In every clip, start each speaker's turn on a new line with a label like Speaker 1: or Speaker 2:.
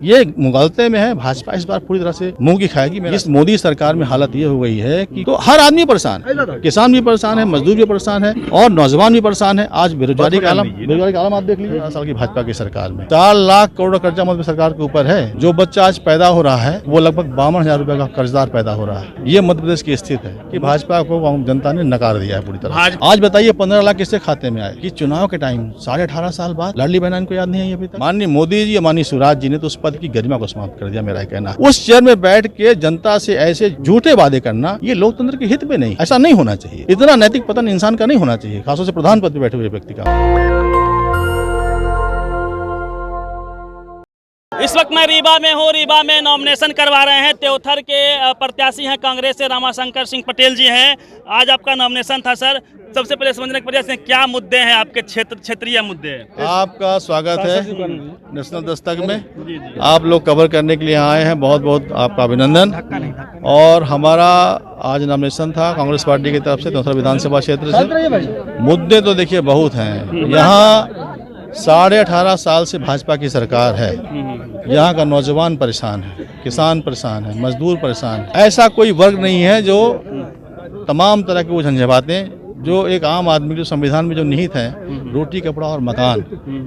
Speaker 1: ये मुगलते में है। भाजपा इस बार पूरी तरह से मुंह की खाएगी। इस मोदी सरकार में हालत ये हो गई है कि तो हर आदमी परेशान है, किसान भी परेशान है, मजदूर भी परेशान है और नौजवान भी परेशान है। आज बेरोजगारी का आलम आप देख लीजिए। 4 साल की भाजपा की सरकार में 4 लाख करोड़ का कर्जा मध्य सरकार के ऊपर है। जो बच्चा आज पैदा हो रहा है वो लगभग 52,000 रुपए का कर्जदार पैदा हो रहा है। ये मध्य प्रदेश की स्थिति है कि भाजपा को जनता ने नकार दिया है पूरी तरह। आज बताइए 15 लाख किसके खाते में आए कि चुनाव के टाइम 18.5 साल बाद लाडली बहना को याद नहीं है अभी तक। माननीय मोदी जी, माननीय शिवराज जी ने तो उस पद की गरिमा को समाप्त कर दिया। मेरा कहना उस चेयर में बैठ के जनता से ऐसे झूठे वादे करना ये लोकतंत्र के हित में नहीं, ऐसा नहीं होना चाहिए। इतना नैतिक पतन इंसान का नहीं होना चाहिए, खासतौर से प्रधान पद पर बैठे हुए व्यक्ति का।
Speaker 2: इस वक्त मैं रीवा में हूँ। रीवा में नॉमिनेशन करवा रहे हैं। त्योथर के प्रत्याशी हैं कांग्रेस से रामाशंकर सिंह पटेल जी हैं। आज आपका नॉमिनेशन था सर। सबसे पहले समझने के प्रयास हैं क्या मुद्दे हैं आपके क्षेत्रीय मुद्दे।
Speaker 1: आपका स्वागत है नेशनल दस्तक में। आप लोग कवर करने के लिए आए हैं, बहुत बहुत आपका अभिनंदन। और हमारा आज नॉमिनेशन था कांग्रेस पार्टी की तरफ से त्योथर विधानसभा क्षेत्र से। मुद्दे तो देखिए बहुत हैं। यहाँ 18.5 साल से भाजपा की सरकार है। यहाँ का नौजवान परेशान है, किसान परेशान है, मजदूर परेशान है। ऐसा कोई वर्ग नहीं है जो तमाम तरह की वो झंझावातें जो एक आम आदमी जो संविधान में जो निहित है, रोटी कपड़ा और मकान,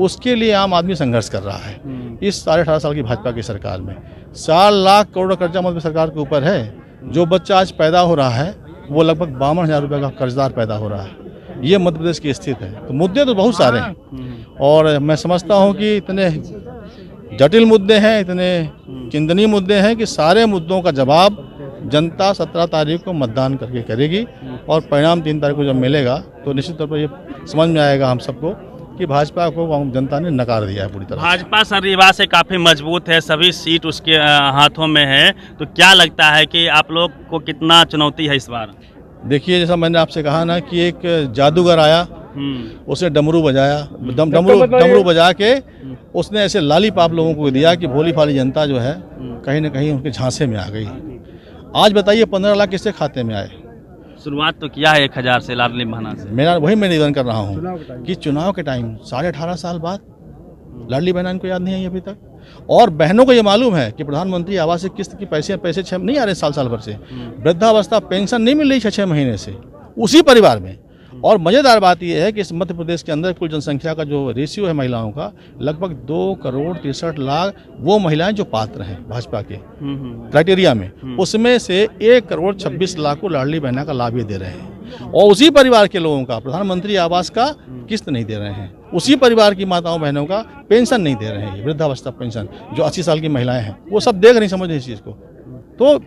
Speaker 1: उसके लिए आम आदमी संघर्ष कर रहा है। इस 18.5 साल की भाजपा की सरकार में 4 लाख करोड़ कर्जा मध्य सरकार के ऊपर है। जो बच्चा आज पैदा हो रहा है वो लगभग 52,000 रुपए का कर्जदार पैदा हो रहा है। ये मध्य प्रदेश की स्थिति है। तो मुद्दे तो बहुत सारे हैं और मैं समझता हूँ कि इतने जटिल मुद्दे हैं, इतने चिंतनीय मुद्दे हैं कि सारे मुद्दों का जवाब जनता 17 तारीख को मतदान करके करेगी और परिणाम 3 तारीख को जब मिलेगा तो निश्चित तौर पर ये समझ में आएगा हम सबको कि भाजपा को जनता ने नकार दिया है पूरी तरह।
Speaker 2: भाजपा सर रीवा से काफ़ी मजबूत है, सभी सीट उसके हाथों में है। तो क्या लगता है कि आप लोग को कितना चुनौती है इस बार?
Speaker 1: देखिए, जैसा मैंने आपसे कहा ना कि एक जादूगर आया, उसने डमरू बजाया, डमरू बजा के उसने ऐसे लालीपाप लोगों को दिया कि भोली भाली जनता जो है कहीं ना कहीं उनके झांसे में आ गई। आज बताइए 15 लाख किसके खाते में आए?
Speaker 2: शुरुआत तो किया है 1,000 से लाडली बहना से।
Speaker 1: मैं निवेदन कर रहा हूँ कि चुनाव के टाइम 18.5 साल बाद लाडली बहना को याद नहीं है अभी तक। और बहनों को ये मालूम है कि प्रधानमंत्री आवास से किस्त की पैसे 6 नहीं आ रहे साल भर से। वृद्धावस्था पेंशन नहीं मिल रही 6 महीने से उसी परिवार में। और मज़ेदार बात यह है कि इस मध्य प्रदेश के अंदर कुल जनसंख्या का जो रेशियो है महिलाओं का, लगभग 2,63,00,000 वो महिलाएं जो पात्र हैं भाजपा के क्राइटेरिया में, उसमें से 1,26,00,000 को लाडली बहना का लाभ ये दे रहे हैं। और उसी परिवार के लोगों का प्रधानमंत्री आवास का किस्त नहीं दे रहे हैं। उसी परिवार की माताओं बहनों का पेंशन नहीं दे रहे हैं, वृद्धावस्था पेंशन जो 80 साल की महिलाएं हैं वो सब देख नहीं समझ रहे इस चीज़ को। तो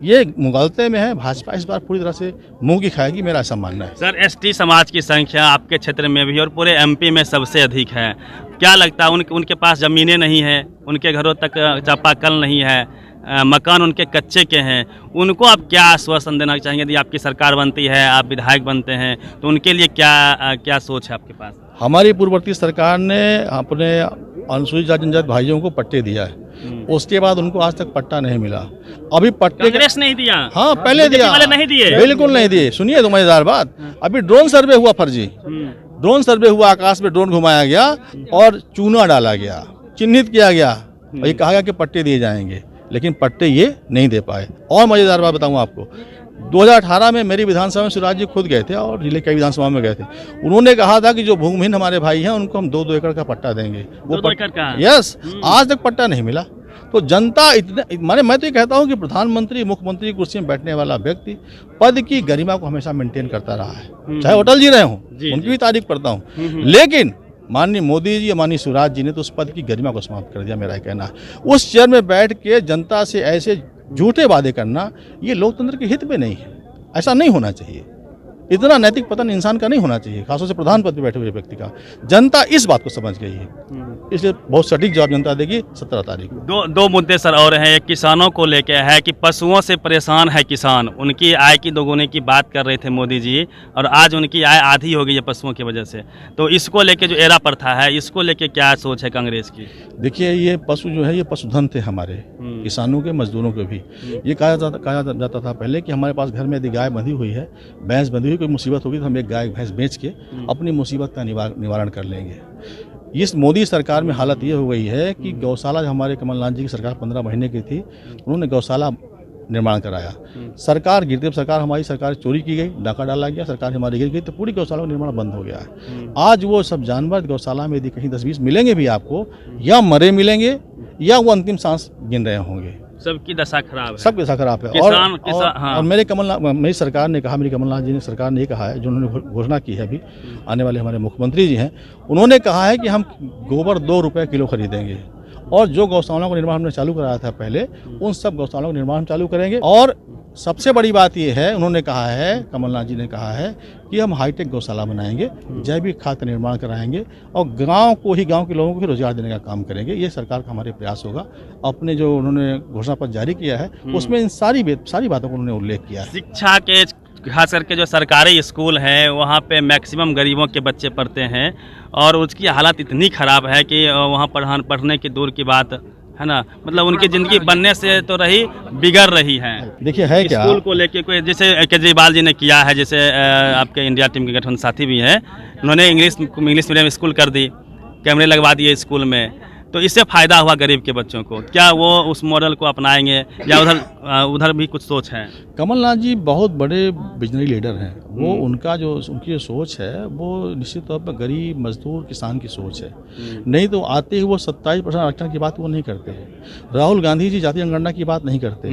Speaker 1: ये मुगलते में है। भाजपा इस बार पूरी तरह से मुंह की खाएगी, मेरा ऐसा मानना है।
Speaker 2: सर एसटी समाज की संख्या आपके क्षेत्र में भी और पूरे एमपी में सबसे अधिक है। क्या लगता है उनके पास ज़मीनें नहीं है, उनके घरों तक चापाकल नहीं है, मकान उनके कच्चे के हैं। उनको आप क्या आश्वासन देना चाहेंगे? यदि आपकी सरकार बनती है, आप विधायक बनते हैं, तो उनके लिए क्या सोच है आपके पास?
Speaker 1: हमारी पूर्ववर्ती सरकार ने अपने अनुसूचित जाति जनजाति भाइयों को पट्टे दिया है, उसके बाद उनको आज तक पट्टा नहीं मिला। अभी पट्टे
Speaker 2: कांग्रेस नहीं दिया?
Speaker 1: हाँ, पहले दिया,
Speaker 2: वाले नहीं दिए,
Speaker 1: बिल्कुल नहीं दिए। सुनिए तो मजेदार बात, अभी ड्रोन सर्वे हुआ फर्जी। ड्रोन सर्वे हुआ, आकाश में ड्रोन घुमाया गया और चूना डाला गया, चिन्हित किया गया और ये कहा गया कि पट्टे दिए जाएंगे, लेकिन पट्टे ये नहीं दे पाए। और मजेदार बात बताऊं आपको, 2018 में मेरी विधानसभा में शिवराज जी खुद गए थे और जिले की विधानसभा में गए थे। उन्होंने कहा था कि जो भूमिहीन हमारे भाई हैं उनको हम 2-2 एकड़ का पट्टा देंगे। वो
Speaker 2: 2 एकड़ का?
Speaker 1: यस, आज तक पट्टा नहीं मिला। तो जनता इतने मैं तो ये कहता हूँ कि प्रधानमंत्री मुख्यमंत्री की कुर्सी में बैठने वाला व्यक्ति पद की गरिमा को हमेशा मेंटेन करता रहा है, चाहे अटल जी रहे हों, उनकी भी तारीफ करता हूँ। लेकिन माननीय मोदी जी, माननीय शिवराज जी ने तो उस पद की गरिमा को समाप्त कर दिया। मेरा कहना है उस चेयर में बैठ के जनता से ऐसे झूठे वादे करना ये लोकतंत्र के हित में नहीं है, ऐसा नहीं होना चाहिए। इतना नैतिक पतन इंसान का नहीं होना चाहिए, खासतौर से प्रधान पद पर बैठे हुए व्यक्ति का। जनता इस बात को समझ गई है, इसलिए बहुत सटीक जवाब जनता देगी 17 तारीख को।
Speaker 2: दो मुद्दे सर और हैं। एक किसानों को लेके है कि पशुओं से परेशान है किसान, उनकी आय की दोगुने की बात कर रहे थे मोदी जी, और आज उनकी आय आधी हो गई है पशुओं की वजह से। तो इसको लेके जो एरा प्रथा है, इसको लेके क्या सोच है कांग्रेस की?
Speaker 1: देखिए, ये पशु जो है ये पशुधन थे हमारे किसानों के, मजदूरों के भी। ये कहा जाता था पहले कि हमारे पास घर में यदि गाय बंधी हुई है, भैंस बंधी हुई, कोई मुसीबत होगी तो हम एक गाय भैंस बेच के अपनी मुसीबत का निवारण कर लेंगे। इस मोदी सरकार में हालत ये हो गई है कि गौशाला जो हमारे कमलनाथ जी की सरकार 15 महीने की थी, उन्होंने गौशाला निर्माण कराया। सरकार गिरती, सरकार हमारी सरकार चोरी की गई, डाका डाला गया, सरकार हमारी गिर गई, तो पूरी गौशाला का निर्माण बंद हो गया है। आज वो सब जानवर गौशाला में यदि कहीं 10-20 मिलेंगे भी आपको, या मरे मिलेंगे या वो अंतिम सांस गिन रहे होंगे।
Speaker 2: सबकी दशा खराब है,
Speaker 1: सबकी दशा खराब है। और मेरी सरकार ने कहा, मेरी कमलनाथ जी ने सरकार ने ये कहा है, जो उन्होंने घोषणा की है अभी, आने वाले हमारे मुख्यमंत्री जी हैं, उन्होंने कहा है कि हम गोबर 2 रुपये किलो खरीदेंगे, और जो गौशालाओं का निर्माण हमने चालू कराया था पहले, उन सब गौशालाओं का निर्माण हम चालू करेंगे। और सबसे बड़ी बात ये है, उन्होंने कहा है, कमलनाथ जी ने कहा है कि हम हाईटेक गौशाला बनाएंगे, जैविक खाद का निर्माण कराएंगे, और गांव को ही, गांव के लोगों को ही रोजगार देने का काम करेंगे। ये सरकार का हमारे प्रयास होगा। अपने जो उन्होंने घोषणा पत्र जारी किया है, उसमें इन सारी बातों को उन्होंने उल्लेख किया है।
Speaker 2: शिक्षा के खास करके जो सरकारी स्कूल हैं वहाँ पे मैक्सिमम गरीबों के बच्चे पढ़ते हैं, और उसकी हालत इतनी ख़राब है कि वहाँ पढ़ने की दूर की बात है ना, मतलब उनकी ज़िंदगी बनने से तो रही, बिगड़ रही है।
Speaker 1: देखिए है क्या,
Speaker 2: स्कूल को लेके कोई, जैसे केजरीवाल जी ने किया है, जैसे आपके इंडिया टीम के गठबंधन साथी भी हैं, उन्होंने इंग्लिश मीडियम स्कूल कर दी, कैमरे लगवा दिए स्कूल में, तो इससे फ़ायदा हुआ गरीब के बच्चों को। क्या वो उस मॉडल को अपनाएंगे, या उधर भी कुछ सोच है?
Speaker 1: कमलनाथ जी बहुत बड़े विजनरी लीडर हैं। वो उनकी जो सोच है, वो निश्चित तौर पर गरीब मजदूर किसान की सोच है। नहीं तो आते ही वो 27% आरक्षण की बात वो नहीं करते हैं। राहुल गांधी जी जाति जनगणना की बात नहीं करते,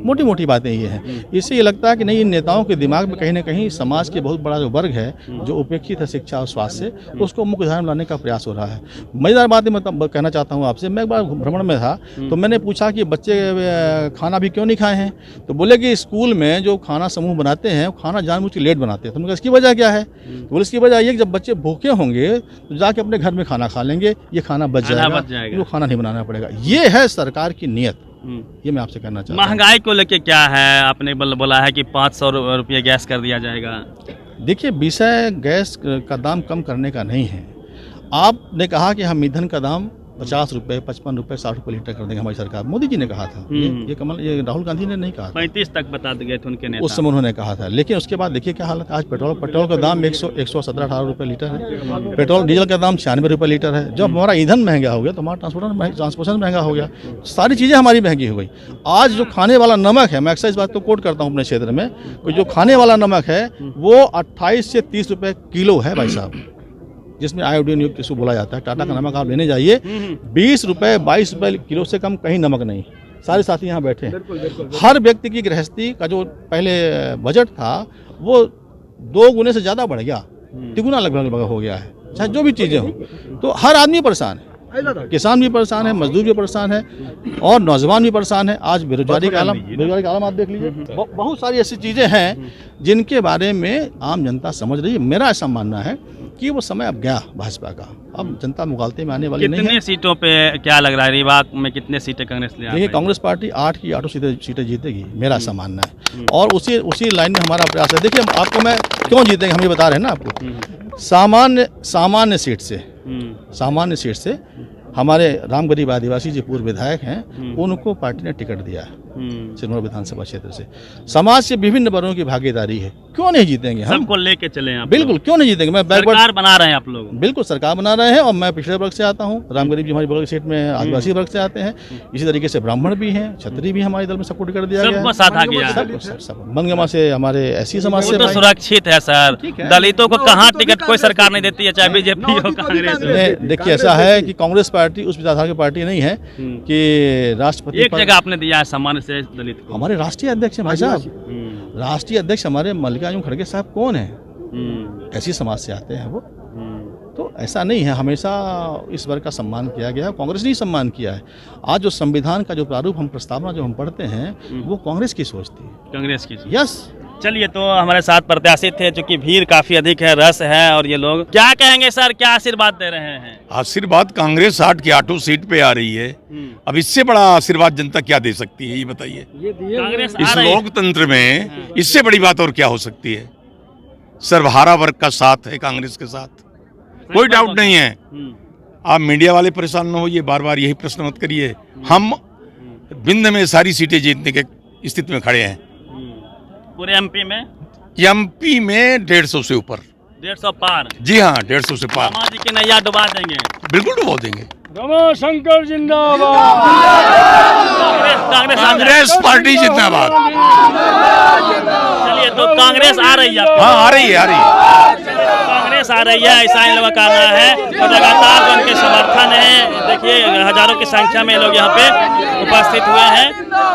Speaker 1: मोटी मोटी बातें ये हैं। इससे ये लगता है कि नहीं, इन नेताओं के दिमाग में कहीं ना कहीं समाज के बहुत बड़ा जो वर्ग है, जो उपेक्षित है शिक्षा और स्वास्थ्य से, उसको मुख्य धारा में लाने का प्रयास हो रहा है। मजेदार बात मैं कहना चाहता हूँ आपसे, मैं एक बार भ्रमण में था, तो मैंने पूछा कि बच्चे खाना भी क्यों नहीं खाए हैं, तो बोले कि स्कूल में जो खाना समूह बनाते हैं, वो खाना जानबूझ के लेट बनाते हैं। तो मैंने कहा इसकी वजह क्या है? तो बोले इसकी वजह ये कि जब बच्चे भूखे होंगे तो जाके अपने घर में खाना खा लेंगे, ये खाना बच जाएगा, वो खाना नहीं बनाना पड़ेगा। ये है सरकार की नीयत। ये मैं आपसे कहना चाहता हूँ।
Speaker 2: महंगाई को लेके क्या है? आपने बोला है कि 500 रुपये गैस कर दिया जाएगा।
Speaker 1: देखिए, विषय गैस का दाम कम करने का नहीं है। आपने कहा कि हम ईंधन का दाम 50 रुपये, 55 रुपये, 60 रुपये लीटर कर देंगे हमारी सरकार। मोदी जी ने कहा था, ये राहुल गांधी ने नहीं कहा था।
Speaker 2: 35 तक बता गए थे उनके नेता,
Speaker 1: उस समय उन्होंने कहा था। लेकिन उसके बाद देखिए क्या हालत है। आज पेट्रोल का दाम 117-18 रुपये लीटर है। पेट्रोल डीजल का दाम 96 रुपये लीटर है। जब हमारा ईंधन महंगा हो गया तो हमारा ट्रांसपोर्टेशन महंगा हो गया, सारी चीज़ें हमारी महंगी हो गई। आज जो खाने वाला नमक है, मैं अक्सर इस बात को कोट करता हूँ अपने क्षेत्र में, जो खाने वाला नमक है वो 28 से 30 रुपये किलो है भाई साहब, जिसमें आयोडीन युक्त इसको बोला जाता है। टाटा का नमक आप लेने जाइए, 20 रुपये 22 रुपये किलो से कम कहीं नमक नहीं। सारे साथी यहाँ बैठे हैं। हर व्यक्ति की गृहस्थी का जो पहले बजट था वो 2 गुने से ज़्यादा बढ़ गया, 3 गुना लगभग हो गया है, चाहे जो भी चीज़ें हों। तो हर आदमी परेशान है, किसान भी परेशान है, मजदूर भी परेशान है, और नौजवान भी परेशान है। आज बेरोजगारी का आलम आप देख लीजिए। बहुत सारी ऐसी चीज़ें हैं जिनके बारे में आम जनता समझ रही है। मेरा ऐसा मानना है कि वो समय अब गया भाजपा का, अब जनता मुगालते में आने वाली नहीं है।
Speaker 2: कितने सीटों पे क्या लग रहा है, रीवा में कितने सीटें कांग्रेस ले?
Speaker 1: देखिए, कांग्रेस पार्टी 8 की 8 सीटें जीतेगी, मेरा ऐसा मानना है। और उसी लाइन में हमारा प्रयास है। देखिए, आपको मैं क्यों जीतेंगे हम ये बता रहे हैं ना आपको। सामान्य सीट से हमारे राम गरीब आदिवासी जो पूर्व विधायक हैं, उनको पार्टी ने टिकट दिया है सिरमौर विधानसभा क्षेत्र से। समाज से विभिन्न वर्गों की भागीदारी है, क्यों नहीं जीतेंगे हम?
Speaker 2: सबको लेके चले आप?
Speaker 1: बिल्कुल, क्यों नहीं जीतेंगे। मैं
Speaker 2: सरकार बना रहे हैं आप लोग?
Speaker 1: बिल्कुल सरकार बना रहे हैं, और मैं पिछड़े वर्ग से आता हूँ। राम गरीब जी हमारी बगल सीट में आदिवासी वर्ग से आते हैं। इसी तरीके से ब्राह्मण भी हैं, क्षत्रिय भी हमारे दल में सपोर्ट कर दिया गया,
Speaker 2: सबको साथ आ गया।
Speaker 1: सब मनगमा से हमारे ऐसी समाज से
Speaker 2: तो सुरक्षित है सर। दलितों को कहाँ टिकट कोई सरकार नहीं देती है, चाहे बीजेपी हो कांग्रेस हो।
Speaker 1: देखिए, ऐसा है कि कांग्रेस पार्टी उस विचारधारा की पार्टी नहीं है कि राष्ट्रपति
Speaker 2: एक जगह आपने दिया है सामान्य से दलित को।
Speaker 1: हमारे राष्ट्रीय अध्यक्ष हैं भाई साहब। राष्ट्रीय अध्यक्ष हमारे मल्लिकार्जुन खड़गे साहब कौन है? ऐसी समाज से आते हैं वो। तो ऐसा नहीं है, हमेशा इस वर्ग का सम्मान किया गया है, कांग्रेस ने ही सम्मान किया है। आज जो संविधान का जो प्रारूप हम प्रस्तावना जो हम पढ़ते हैं, वो कांग्रेस की सोच थी,
Speaker 2: कांग्रेस की।
Speaker 1: यस।
Speaker 2: चलिए, तो हमारे साथ प्रत्याशी थे, चूंकि भीड़ काफी अधिक है, रस है, और ये लोग क्या कहेंगे सर, क्या आशीर्वाद दे रहे हैं?
Speaker 3: आशीर्वाद कांग्रेस 8 की 8 सीट पे आ रही है। अब इससे बड़ा आशीर्वाद जनता क्या दे सकती है, ये बताइए।
Speaker 2: कांग्रेस
Speaker 3: इस लोकतंत्र में इससे बड़ी बात और क्या हो सकती है? सर्वहारा वर्ग का साथ है कांग्रेस के साथ, कोई डाउट नहीं है। आप मीडिया वाले परेशान न होइए, बार बार यही प्रश्न मत करिए। हम बिंद में सारी सीटें जीतने के स्थिति में खड़े हैं।
Speaker 2: पूरे एमपी में
Speaker 3: 150 से ऊपर
Speaker 2: 150 पार।
Speaker 3: जी हाँ, 150 से पार।
Speaker 2: रामा जी की नैया डुबा देंगे।
Speaker 3: बिल्कुल डुबो देंगे।
Speaker 4: रमाशंकर जिंदाबाद।
Speaker 3: कांग्रेस पार्टी जिंदाबाद।
Speaker 2: चलिए, तो कांग्रेस आ रही है।
Speaker 3: हाँ, आ रही है।
Speaker 2: कांग्रेस आ रही है, ऐसा इन लोगों का कहना है। और लगातार जो उनके समर्थन है, देखिए हजारों की संख्या में लोग यहाँ पे उपस्थित हुए हैं।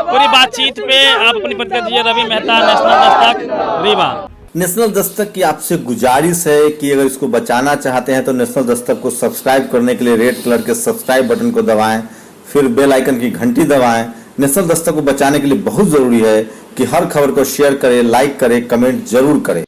Speaker 2: पूरी बातचीत पे आप अपनी प्रतिक्रिया दीजिए। रवि मेहता, नेशनल दस्तक, रीवा।
Speaker 5: नेशनल दस्तक की आपसे गुजारिश है कि अगर इसको बचाना चाहते हैं तो नेशनल दस्तक को सब्सक्राइब करने के लिए रेड कलर के सब्सक्राइब बटन को दबाएं, फिर बेल आइकन की घंटी दबाएं। नेशनल दस्तक को बचाने के लिए बहुत जरूरी है कि हर खबर को शेयर करें, लाइक करें, कमेंट जरूर करें।